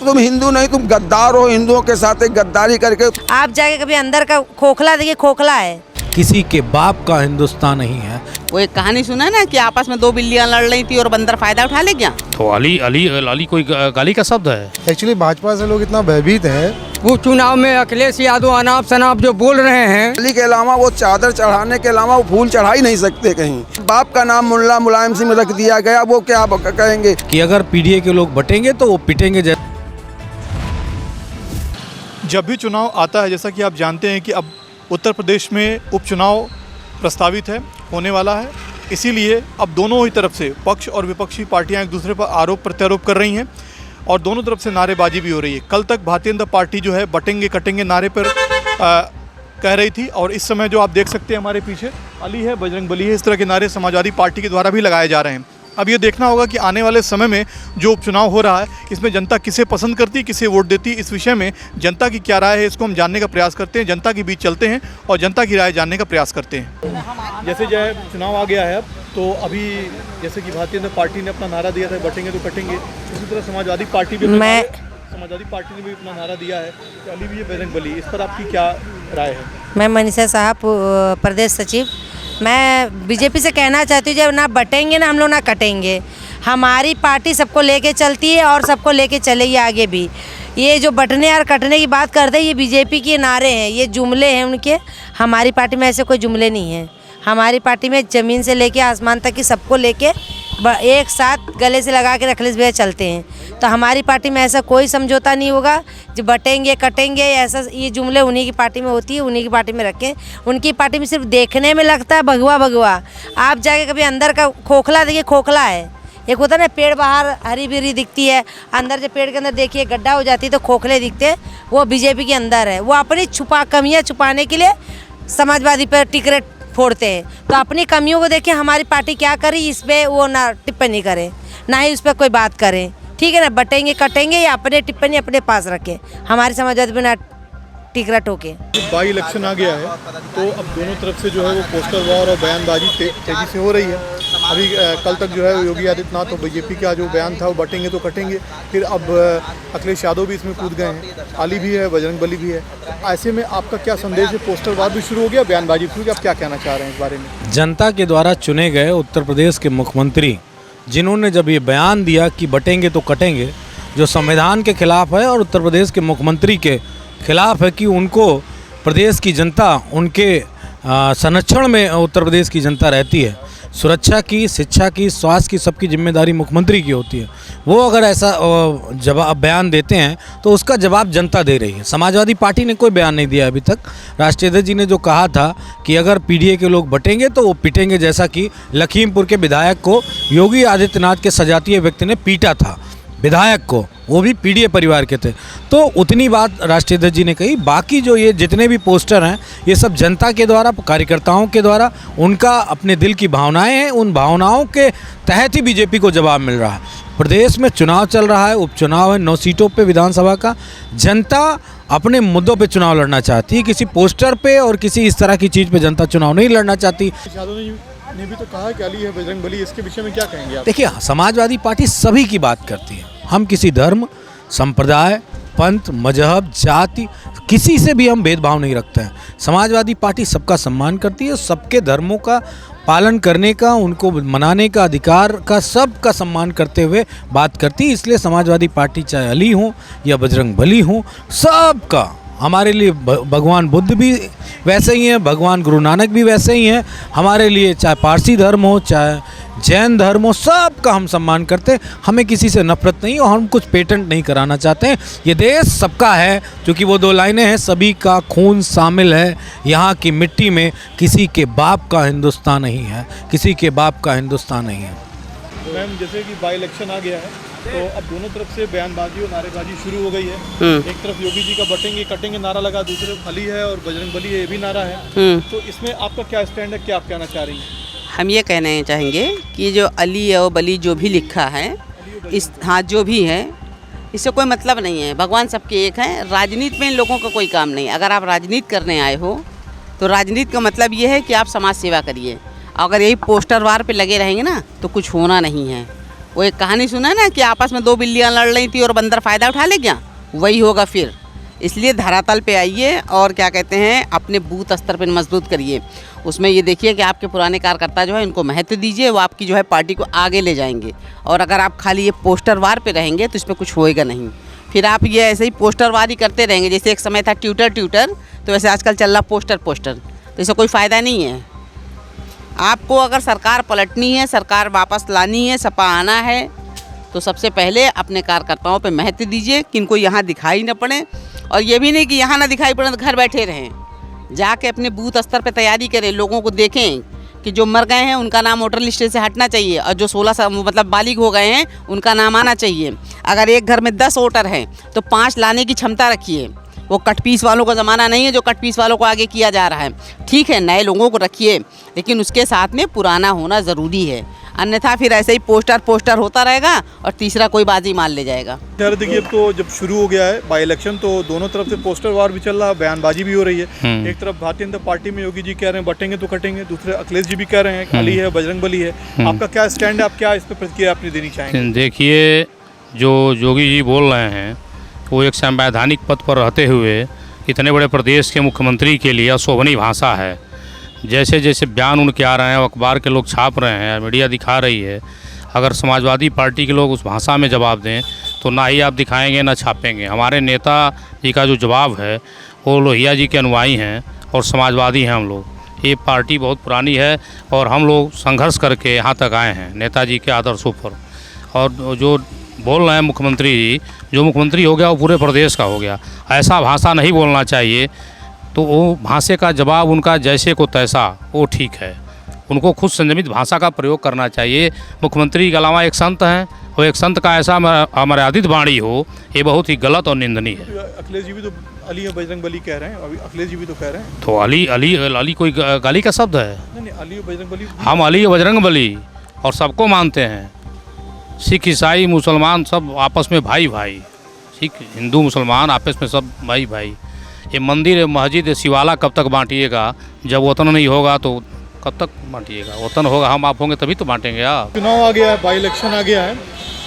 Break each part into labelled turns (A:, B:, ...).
A: तुम हिंदू नहीं, तुम गद्दार हो। हिंदुओं के साथ एक गद्दारी करके
B: आप जाके कभी अंदर का खोखला देखिए, खोखला है।
C: किसी के बाप का हिंदुस्तान नहीं है।
D: वो एक कहानी सुना ना कि आपस में दो बिल्लियां लड़ रही थी और बंदर फायदा उठा ले गया।
E: तो अली अली अली कोई गाली का शब्द है?
F: एक्चुअली भाजपा से लोग इतना भयभीत हैं।
G: वो चुनाव में अखिलेश यादव अनाप शनाप जो बोल रहे हैं,
A: अली के अलावा वो चादर चढ़ाने के अलावा वो फूल चढ़ा ही नहीं सकते कहीं। बाप का नाम मुल्ला मुलायम सिंह रख दिया गया, वो क्या कहेंगे
C: कि अगर पीडीए के लोग बटेंगे तो वो पिटेंगे।
H: जब भी चुनाव आता है, जैसा कि आप जानते हैं कि अब उत्तर प्रदेश में उपचुनाव प्रस्तावित है, होने वाला है। इसीलिए अब दोनों ही तरफ से पक्ष और विपक्षी पार्टियां एक दूसरे पर आरोप प्रत्यारोप कर रही हैं और दोनों तरफ से नारेबाजी भी हो रही है। कल तक भारतीय जनता पार्टी जो है बटेंगे कटेंगे नारे पर कह रही थी और इस समय जो आप देख सकते हैं हमारे पीछे अली है, बजरंग बली है, इस तरह के नारे समाजवादी पार्टी के द्वारा भी लगाए जा रहे हैं। अब ये देखना होगा कि आने वाले समय में जो उपचुनाव हो रहा है इसमें जनता किसे पसंद करती है, किसे वोट देती है, इस विषय में जनता की क्या राय है इसको हम जानने का प्रयास करते हैं। जनता के बीच चलते हैं और जनता की राय जानने का प्रयास करते हैं। जैसे जो है चुनाव आ गया है अब, तो अभी जैसे कि भारतीय जनता पार्टी ने अपना नारा दिया था बटेंगे तो कटेंगे, इसी तरह समाजवादी पार्टी भी ने भी अपना नारा दिया है कि अली भी है, बजरंग बली। इस पर आपकी क्या राय है?
B: मैं मनीषा साहब, प्रदेश सचिव। मैं बीजेपी से कहना चाहती हूँ, जब ना बटेंगे ना हम लोग ना कटेंगे। हमारी पार्टी सबको लेके चलती है और सबको लेके चलेगी आगे भी। ये जो बटने और कटने की बात करते हैं ये बीजेपी के नारे हैं, ये जुमले हैं उनके। हमारी पार्टी में ऐसे कोई जुमले नहीं हैं। हमारी पार्टी में ज़मीन से लेके आसमान तक की सबको लेके एक साथ गले से लगा के अखिलेश भैया चलते हैं। तो हमारी पार्टी में ऐसा कोई समझौता नहीं होगा जो बटेंगे कटेंगे, ऐसा ये जुमले उन्हीं की पार्टी में होती है, उन्हीं की पार्टी में रखें। उनकी पार्टी में सिर्फ देखने में लगता है भगवा भगवा। आप जाके कभी अंदर का खोखला देखिए, खोखला है। एक होता है ना पेड़ बाहर हरी भरी दिखती है, अंदर जब पेड़ के अंदर देखिए गड्ढा हो जाती है तो खोखले दिखते हैं, वो बीजेपी के अंदर है। वो अपनी कमियाँ छुपाने के लिए समाजवादी पर टिकट फोड़ते हैं। तो अपनी कमियों को देखिए हमारी पार्टी क्या करी, इस पर वो ना टिप्पणी करें, ना ही उस पर कोई बात करें, ठीक है ना। बटेंगे कटेंगे या अपने टिप्पणी अपने पास रखें, हमारी समाजवादी पर ना टिकरा ठोके।
H: बाई इलेक्शन आ गया है तो अब दोनों तरफ से जो है वो पोस्टर वॉर और बयानबाजी तेजी से हो रही है। अभी कल तक जो है योगी आदित्यनाथ और बीजेपी का जो बयान था वो बटेंगे तो कटेंगे, फिर अब अखिलेश यादव भी इसमें कूद गए हैं, अली भी है, बजरंग बली भी है। ऐसे में आपका क्या संदेश है? पोस्टर वार भी शुरू हो गया, बयानबाजी शुरू, आप क्या कहना चाह रहे हैं इस बारे में?
C: जनता के द्वारा चुने गए उत्तर प्रदेश के मुख्यमंत्री जिन्होंने जब ये बयान दिया कि बटेंगे तो कटेंगे, जो संविधान के खिलाफ है और उत्तर प्रदेश के मुख्यमंत्री के खिलाफ है कि उनको प्रदेश की जनता उनके संरक्षण में उत्तर प्रदेश की जनता रहती है। सुरक्षा की, शिक्षा की, स्वास्थ्य की, सबकी जिम्मेदारी मुख्यमंत्री की होती है। वो अगर ऐसा जवाब बयान देते हैं तो उसका जवाब जनता दे रही है। समाजवादी पार्टी ने कोई बयान नहीं दिया अभी तक। राष्ट्रीय अध्यक्ष जी ने जो कहा था कि अगर पीडीए के लोग बटेंगे तो वो पिटेंगे, जैसा कि लखीमपुर के विधायक को योगी आदित्यनाथ के सजातीय व्यक्ति ने पीटा था, विधायक को, वो भी पीडीए परिवार के थे। तो उतनी बात राष्ट्रीय अध्यक्ष जी ने कही। बाकी जो ये जितने भी पोस्टर हैं ये सब जनता के द्वारा, कार्यकर्ताओं के द्वारा, उनका अपने दिल की भावनाएं हैं, उन भावनाओं के तहत ही बीजेपी को जवाब मिल रहा है। प्रदेश में चुनाव चल रहा है, उपचुनाव है 9 सीटों पे विधानसभा का। जनता अपने मुद्दों पे चुनाव लड़ना चाहती है, किसी पोस्टर पे और किसी इस तरह की चीज़ पे जनता चुनाव नहीं लड़ना चाहती।
H: ने भी तो कहा कि अली है, बजरंग बली, इसके विषय में क्या कहेंगे आप?
C: देखिए, समाजवादी पार्टी सभी की बात करती है। हम किसी धर्म, संप्रदाय, पंथ, मजहब, जाति, किसी से भी हम भेदभाव नहीं रखते हैं। समाजवादी पार्टी सबका सम्मान करती है, सबके धर्मों का पालन करने का, उनको मनाने का अधिकार का, सबका सम्मान करते हुए बात करती है। इसलिए समाजवादी पार्टी चाहे अली हो या बजरंग बली हो, सबका हमारे लिए भगवान बुद्ध भी वैसे ही हैं, भगवान गुरु नानक भी वैसे ही हैं हमारे लिए, चाहे पारसी धर्म हो चाहे जैन धर्म हो, सबका हम सम्मान करते हैं। हमें किसी से नफरत नहीं और हम कुछ पेटेंट नहीं कराना चाहते हैं। ये देश सबका है, क्योंकि वो 2 लाइनें हैं, सभी का खून शामिल है यहाँ की मिट्टी में, किसी के बाप का हिंदुस्तान नहीं है, किसी के बाप का हिंदुस्तान नहीं है।
H: मैम, जैसे कि बाई इलेक्शन आ गया है तो अब दोनों तरफ से बयानबाजी और नारेबाजी शुरू हो गई है। एक तरफ योगी जी का बटेंगे कटेंगे नारा लगा, दूसरी तरफ अली है और बजरंग बली है, ये भी नारा है। तो इसमें आपका क्या स्टैंड है, क्या आप कहना चाह रही हैं?
D: हम ये कहना चाहेंगे कि जो अली और बली जो भी लिखा है, इस हाँ जो भी है, इससे कोई मतलब नहीं है। भगवान सबके एक हैं। राजनीति में इन लोगों का कोई काम नहीं। अगर आप राजनीति करने आए हो तो राजनीति का मतलब ये है कि आप समाज सेवा करिए। अगर यही पोस्टर वार पे लगे रहेंगे ना तो कुछ होना नहीं है। वो एक कहानी सुना ना कि आपस में दो बिल्लियाँ लड़ रही थी और बंदर फ़ायदा उठा ले गया, वही होगा फिर। इसलिए धरातल पे आइए और क्या कहते हैं अपने बूथ स्तर पर मजबूत करिए। उसमें ये देखिए कि आपके पुराने कार्यकर्ता जो है इनको महत्व दीजिए, वो आपकी जो है पार्टी को आगे ले जाएंगे। और अगर आप खाली ये पोस्टर वार पे रहेंगे तो इसमें कुछ होएगा नहीं। फिर आप ये ऐसे ही पोस्टर वार ही करते रहेंगे। जैसे एक समय था ट्यूटर तो वैसे आजकल चल रहा पोस्टर, तो इससे कोई फ़ायदा नहीं है। आपको अगर सरकार पलटनी है, सरकार वापस लानी है, सपा आना है, तो सबसे पहले अपने कार्यकर्ताओं पे महत्व दीजिए कि इनको यहाँ दिखाई न पड़े। और ये भी नहीं कि यहाँ ना दिखाई पड़े तो घर बैठे रहें, जाके अपने बूथ स्तर पे तैयारी करें। लोगों को देखें कि जो मर गए हैं उनका नाम वोटर लिस्ट से हटना चाहिए, और जो 16 मतलब बालिग हो गए हैं उनका नाम आना चाहिए। अगर एक घर में 10 वोटर हैं तो 5 लाने की क्षमता रखिए। वो कटपीस वालों का ज़माना नहीं है जो कटपीस वालों को आगे किया जा रहा है। ठीक है, नए लोगों को रखिए, लेकिन उसके साथ में पुराना होना ज़रूरी है, अन्यथा फिर ऐसे ही पोस्टर होता रहेगा और तीसरा कोई बाजी मान ले जाएगा।
H: यार देखिए, अब तो जब शुरू हो गया है बाई इलेक्शन तो दोनों तरफ से पोस्टर वार भी चल रहा है, बयानबाजी भी हो रही है। एक तरफ भारतीय जनता पार्टी में योगी जी कह रहे हैं बटेंगे तो कटेंगे, दूसरे अखिलेश जी भी कह रहे हैं अली है बजरंग बली है। आपका क्या स्टैंड है, आप क्या इस पर प्रतिक्रिया अपनी देनी चाहेंगे?
E: देखिए, जो योगी जी बोल रहे हैं वो एक संवैधानिक पद पर रहते हुए इतने बड़े प्रदेश के मुख्यमंत्री के लिए अशोभनीय भाषा है। जैसे जैसे बयान उनके आ रहे हैं, अखबार के लोग छाप रहे हैं, मीडिया दिखा रही है। अगर समाजवादी पार्टी के लोग उस भाषा में जवाब दें तो ना ही आप दिखाएंगे ना छापेंगे। हमारे नेता जी का जो जवाब है वो लोहिया जी के अनुयायी हैं और समाजवादी हैं हम लोग। ये पार्टी बहुत पुरानी है और हम लोग संघर्ष करके यहाँ तक आए हैं नेताजी के आदर्शों पर। और जो बोल रहे हैं मुख्यमंत्री जी, जो मुख्यमंत्री हो गया वो पूरे प्रदेश का हो गया। ऐसा भाषा नहीं बोलना चाहिए। तो वो भाषा का जवाब उनका जैसे को तैसा, वो ठीक है। उनको खुद संयमित भाषा का प्रयोग करना चाहिए। मुख्यमंत्री के अलावा एक संत हैं, वो एक संत का ऐसा अमर्यादित वाणी हो, ये बहुत ही गलत और निंदनीय है।
H: अखिलेश जी भी तो अली है बजरंग बली कह रहे हैं, अभी अखिलेश जी भी तो कह रहे हैं।
E: तो अली कोई गाली का शब्द है?
H: नहीं, अली बजरंग बली,
E: हम अली बजरंग बली और सबको मानते हैं। सिख ईसाई मुसलमान सब आपस में भाई भाई, सिख हिंदू मुसलमान आपस में सब भाई भाई। ये मंदिर मस्जिद शिवाला कब तक बांटिएगा? जब वतन नहीं होगा तो कब तक बांटिएगा? वतन होगा, हम आप होंगे तभी तो बांटेंगे आप।
H: चुनाव आ गया है, बाई इलेक्शन आ गया है।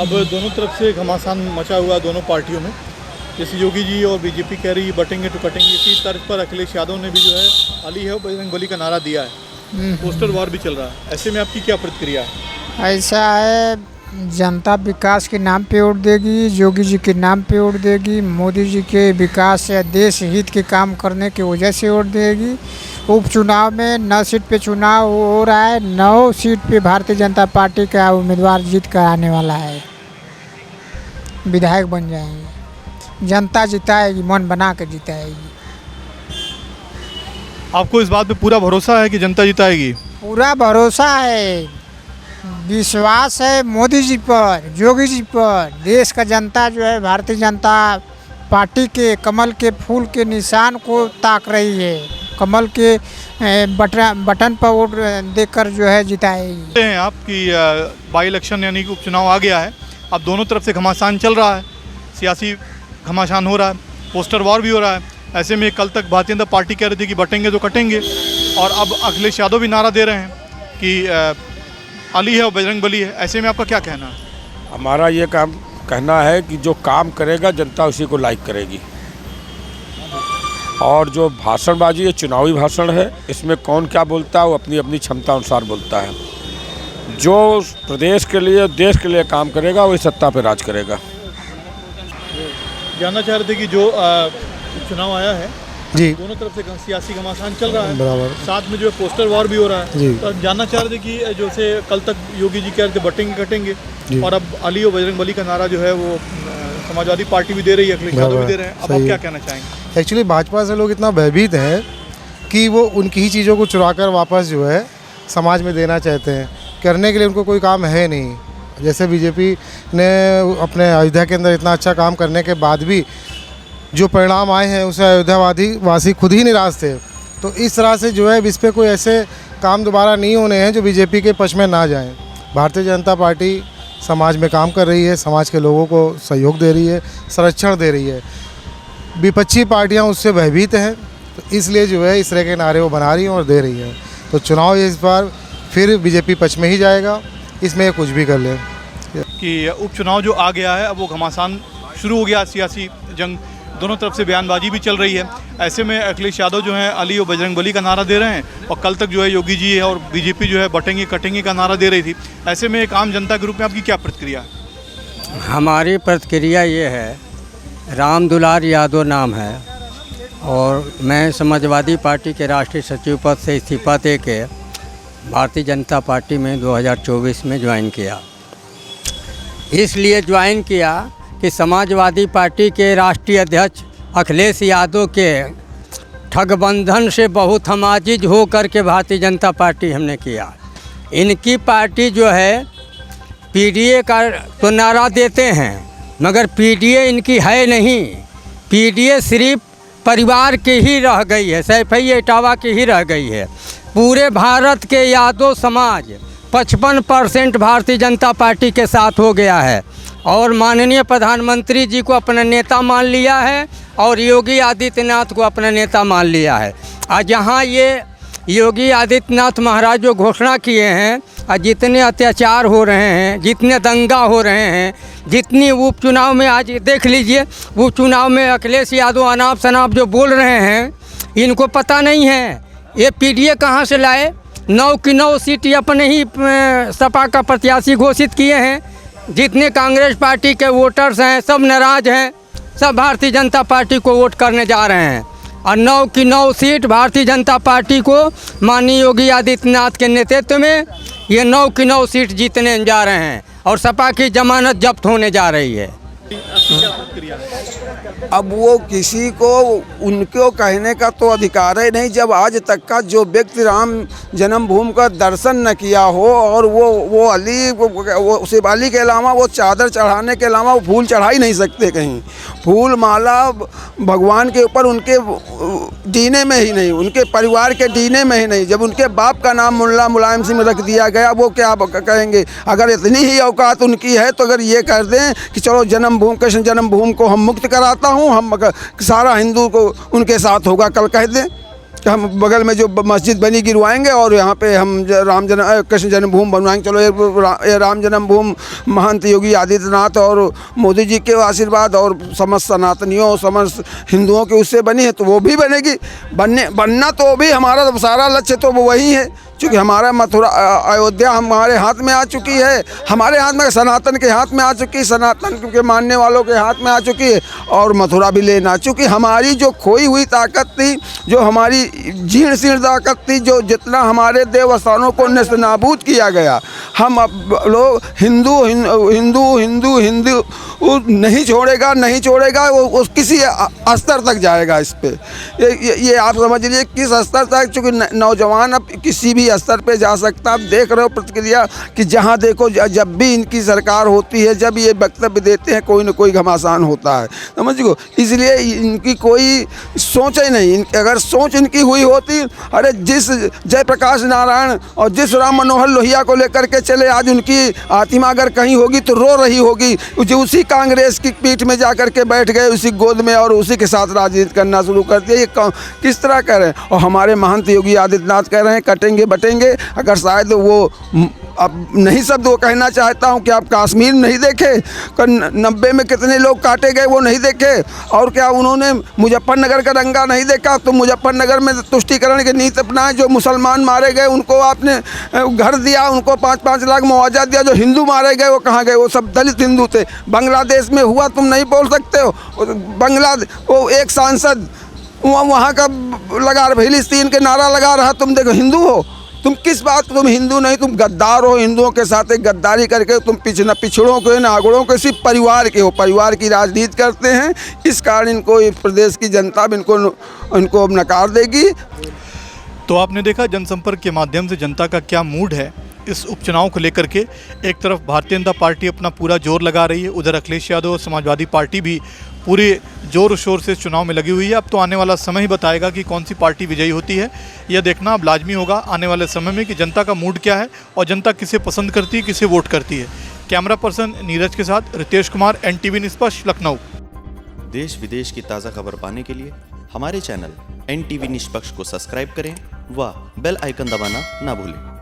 H: अब दोनों तरफ से घमासान मचा हुआ दोनों पार्टियों में। जैसे योगी जी और बीजेपी कह रही है बटेंगे तो कटेंगे, इसी तर्ज पर अखिलेश यादव ने भी जो है अली है बजरंग बली का नारा दिया है। पोस्टर वार भी चल रहा है। ऐसे में आपकी क्या प्रतिक्रिया है?
G: ऐसा है, जनता विकास के नाम पे वोट देगी, योगी जी के नाम पे वोट देगी, मोदी जी के विकास या देश हित के काम करने की वजह से वोट देगी। उपचुनाव में 9 सीट पे चुनाव हो रहा है, 9 सीट पे भारतीय जनता पार्टी का उम्मीदवार जीत कर आने वाला है, विधायक बन जाएंगे। जनता जिताएगी, मन बना कर जिताएगी।
H: आपको इस बात पे पूरा भरोसा है कि जनता जिताएगी?
G: पूरा भरोसा है, विश्वास है मोदी जी पर, योगी जी पर। देश का जनता जो है भारतीय जनता पार्टी के कमल के फूल के निशान को ताक रही है, कमल के बटन पर वोट देकर जो है जिताएगी।
H: हैं आपकी बाई इलेक्शन यानी कि उपचुनाव आ गया है। अब दोनों तरफ से घमासान चल रहा है, सियासी घमासान हो रहा है, पोस्टर वॉर भी हो रहा है। ऐसे में कल तक भारतीय जनता पार्टी कह रही थी कि बटेंगे तो कटेंगे, और अब अखिलेश यादव भी नारा दे रहे हैं कि अली है और बजरंग बली है। ऐसे में आपका क्या कहना है?
A: हमारा ये काम कहना है कि जो काम करेगा जनता उसी को लाइक करेगी, और जो भाषणबाजी है चुनावी भाषण है, इसमें कौन क्या बोलता है वो अपनी अपनी क्षमता अनुसार बोलता है। जो प्रदेश के लिए देश के लिए काम करेगा वही सत्ता पर राज करेगा।
H: जानना चाह रहे थे कि जो चुनाव आया है
F: जी,
H: दोनों तरफ से सियासी घमासान चल रहा है,
F: बराबर,
H: साथ में जो है पोस्टर वॉर भी हो रहा है।
F: जी।
H: तो जानना चाह रहे थे कि जो से कल तक योगी जी कह रहे थे बटेंगे कटेंगे, और अब अली और बजरंग बली का नारा जो है वो समाजवादी पार्टी भी दे रही है, अखिलेश यादव भी दे रहे हैं। अब आप क्या कहना चाहेंगे?
F: एक्चुअली भाजपा से लोग इतना भयभीत हैं कि वो उनकी ही चीज़ों को चुरा कर वापस जो है समाज में देना चाहते हैं। करने के लिए उनको कोई काम है नहीं। जैसे बीजेपी ने अपने अयोध्या के अंदर इतना अच्छा काम करने के बाद भी जो परिणाम आए हैं उसे अयोध्यावासी खुद ही निराश थे। तो इस तरह से जो है इस पर कोई ऐसे काम दोबारा नहीं होने हैं जो बीजेपी के पक्ष में ना जाएं। भारतीय जनता पार्टी समाज में काम कर रही है, समाज के लोगों को सहयोग दे रही है, संरक्षण दे रही है। विपक्षी पार्टियां उससे भयभीत हैं, तो इसलिए जो है इस तरह के नारे वो बना रही हैं और दे रही हैं। तो चुनाव इस बार फिर बीजेपी पक्ष में ही जाएगा, इसमें कुछ भी कर ले।
H: कि कि उपचुनाव जो आ गया है अब वो घमासान शुरू हो गया, सियासी जंग, दोनों तरफ से बयानबाजी भी चल रही है। ऐसे में अखिलेश यादव जो है अली और बजरंगबली का नारा दे रहे हैं और कल तक जो है योगी जी है और बीजेपी जो है बटेंगे कटेंगे का नारा दे रही थी। ऐसे में एक आम जनता के रूप में आपकी क्या प्रतिक्रिया है?
I: हमारी प्रतिक्रिया ये है, राम दुलार यादव नाम है और मैं समाजवादी पार्टी के राष्ट्रीय सचिव पद से इस्तीफा दे के भारतीय जनता पार्टी में 2024 में ज्वाइन किया। इसलिए ज्वाइन किया कि समाजवादी पार्टी के राष्ट्रीय अध्यक्ष अखिलेश यादव के ठगबंधन से बहुत हम आजिज हो कर के भारतीय जनता पार्टी हमने किया। इनकी पार्टी जो है पीडीए का तो नारा देते हैं मगर पीडीए इनकी है नहीं। पीडीए सिर्फ परिवार की ही रह गई है, सैफई इटावा की ही रह गई है। पूरे भारत के यादव समाज 55% भारतीय जनता पार्टी के साथ हो गया है और माननीय प्रधानमंत्री जी को अपना नेता मान लिया है और योगी आदित्यनाथ को अपना नेता मान लिया है। आज यहाँ ये योगी आदित्यनाथ महाराज जो घोषणा किए हैं और जितने अत्याचार हो रहे हैं, जितने दंगा हो रहे हैं, जितनी उपचुनाव में आज देख लीजिए, उपचुनाव में अखिलेश यादव अनाप शनाप जो बोल रहे हैं इनको पता नहीं है ये पीडीए कहाँ से लाए। 9 की 9 सीट अपने ही सपा का प्रत्याशी घोषित किए हैं। जितने कांग्रेस पार्टी के वोटर्स हैं सब नाराज हैं, सब भारतीय जनता पार्टी को वोट करने जा रहे हैं और 9 की 9 सीट भारतीय जनता पार्टी को माननीय योगी आदित्यनाथ के नेतृत्व में ये 9 की 9 सीट जीतने जा रहे हैं और सपा की जमानत जब्त होने जा रही है।
J: अब वो किसी को उनको कहने का तो अधिकार ही नहीं जब आज तक का जो व्यक्ति राम जन्मभूमि का दर्शन न किया हो और वो अली वो सिर्फ अली के अलावा वो चादर चढ़ाने के अलावा वो फूल चढ़ा ही नहीं सकते कहीं। फूल माला भगवान के ऊपर उनके डीने में ही नहीं, उनके परिवार के डीने में ही नहीं। जब उनके बाप का नाम मुल्ला मुलायम सिंह रख दिया गया वो क्या कहेंगे? अगर इतनी ही औकात उनकी है तो अगर ये कर दें कि चलो जन्मभूमि कृष्ण जन्मभूमि को हम मुक्त कराता हूँ, हम सारा हिंदू को उनके साथ होगा, कल कह दें कि हम बगल में जो मस्जिद बनी गिरवाएंगे और यहाँ पे हम कृष्ण जन्मभूमि बनवाएंगे। चलो ये राम जन्मभूमि महंत योगी आदित्यनाथ और मोदी जी के आशीर्वाद और समस्त सनातनियों समस्त हिंदुओं के उससे बनी है तो वो भी बनेगी। बनना तो भी हमारा सारा लक्ष्य तो वही है क्योंकि हमारा मथुरा अयोध्या हमारे हाथ में आ चुकी है, हमारे हाथ में सनातन के हाथ में आ चुकी है, सनातन के मानने वालों के हाथ में आ चुकी है और मथुरा भी लेना। चूँकि हमारी जो खोई हुई ताकत थी, जो हमारी जीर्ण शीर्ण ताकत थी, जो जितना हमारे देवस्थानों को नेस्तनाबूद किया गया, हम अब लोग हिंदू हिंदू हिंदू हिंदू नहीं छोड़ेगा, नहीं छोड़ेगा, वो किसी स्तर तक जाएगा। इस पे ये आप समझ लीजिए किस स्तर तक, चूँकि नौजवान अब किसी भी स्तर पे जा सकता। आप देख रहे हो प्रतिक्रिया कि जहाँ देखो जब भी इनकी सरकार होती है, जब ये वक्तव्य देते हैं कोई न कोई घमासान होता है, समझ गो। इसलिए इनकी कोई सोच ही नहीं। अगर सोच इनकी हुई होती, अरे जिस जयप्रकाश नारायण और जिस राम मनोहर लोहिया को लेकर के चले, आज उनकी आत्मा अगर कहीं होगी तो रो रही होगी। जो उसी कांग्रेस की पीठ में जा कर के बैठ गए, उसी गोद में और उसी के साथ राजनीति करना शुरू कर दिया। ये किस तरह कह रहे हैं? और हमारे महंत योगी आदित्यनाथ कह रहे हैं कटेंगे बटेंगे। अगर शायद वो अब नहीं शब्द वो कहना चाहता हूँ कि आप कश्मीर नहीं देखे, 90 में कितने लोग काटे गए वो नहीं देखे, और क्या उन्होंने मुजफ्फरनगर का दंगा नहीं देखा? तो मुजफ्फरनगर में तुष्टीकरण की नीति अपनाए, जो मुसलमान मारे गए उनको आपने घर दिया, उनको 5-5 लाख मुआवजा दिया। जो हिंदू मारे गए वो कहाँ गए? वो सब दलित हिंदू थे। बांग्लादेश में हुआ, तुम नहीं बोल सकते हो। वो एक सांसद वहाँ का लगा फिलिस्तीन के नारा लगा रहा, तुम देखो हिंदू हो तुम, किस बात? तुम हिंदू नहीं, तुम गद्दार हो। हिंदुओं के साथ एक गद्दारी करके तुम पिछड़ों के नागड़ों के सिर्फ परिवार के हो, परिवार की राजनीति करते हैं। इस कारण इनको इस प्रदेश की जनता इनको अब नकार देगी।
H: तो आपने देखा जनसंपर्क के माध्यम से जनता का क्या मूड है इस उपचुनाव को लेकर के। एक तरफ भारतीय जनता पार्टी अपना पूरा जोर लगा रही है, उधर अखिलेश यादव और समाजवादी पार्टी भी पूरे जोर शोर से चुनाव में लगी हुई है। अब तो आने वाला समय ही बताएगा कि कौन सी पार्टी विजयी होती है। यह देखना अब लाजमी होगा आने वाले समय में कि जनता का मूड क्या है और जनता किसे पसंद करती है, किसे वोट करती है। कैमरा पर्सन नीरज के साथ रितेश कुमार, NTV निष्पक्ष, लखनऊ।
K: देश विदेश की ताज़ा खबर पाने के लिए हमारे चैनल NTV निष्पक्ष को सब्सक्राइब करें व बेल आइकन दबाना ना भूलें।